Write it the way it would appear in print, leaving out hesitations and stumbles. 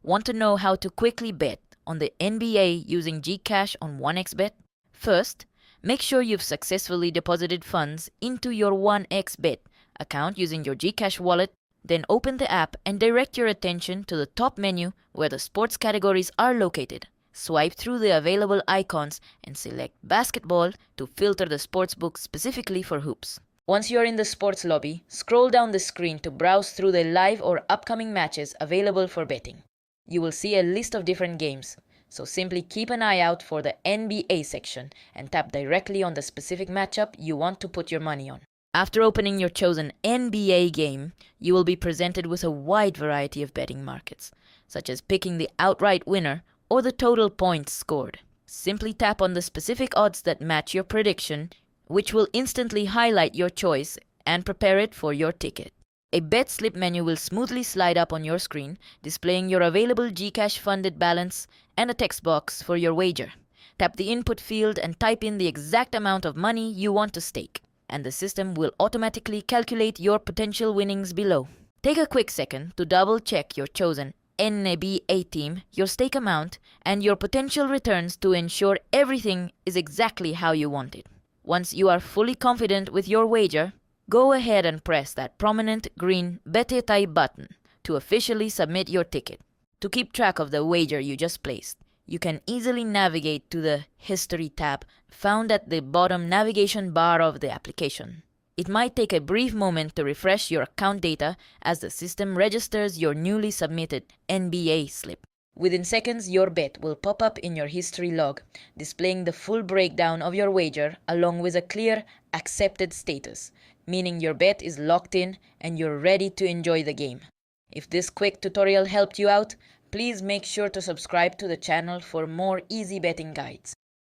Want to know how to quickly bet on the NBA using GCASH on 1XBET? First, make sure you've successfully deposited funds into your 1XBET account using your GCash wallet. Then open the app and direct your attention to the top menu where the sports categories are located. Swipe through the available icons and select basketball to filter the sportsbook specifically for hoops. Once you're in the sports lobby, scroll down the screen to browse through the live or upcoming matches available for betting. You will see a list of different games, so simply keep an eye out for the NBA section and tap directly on the specific matchup you want to put your money on. After opening your chosen NBA game, you will be presented with a wide variety of betting markets, such as picking the outright winner or the total points scored. Simply tap on the specific odds that match your prediction, which will instantly highlight your choice and prepare it for your ticket. A bet slip menu will smoothly slide up on your screen, displaying your available GCash funded balance and a text box for your wager. Tap the input field and type in the exact amount of money you want to stake, and the system will automatically calculate your potential winnings below. Take a quick second to double check your chosen NBA team, your stake amount, and your potential returns to ensure everything is exactly how you want it. Once you are fully confident with your wager, go ahead and press that prominent green Bete type button to officially submit your ticket. To keep track of the wager you just placed, you can easily navigate to the History tab found at the bottom navigation bar of the application. It might take a brief moment to refresh your account data as the system registers your newly submitted NBA slip. Within seconds, your bet will pop up in your history log, displaying the full breakdown of your wager along with a clear accepted status, meaning your bet is locked in and you're ready to enjoy the game. If this quick tutorial helped you out, please make sure to subscribe to the channel for more easy betting guides.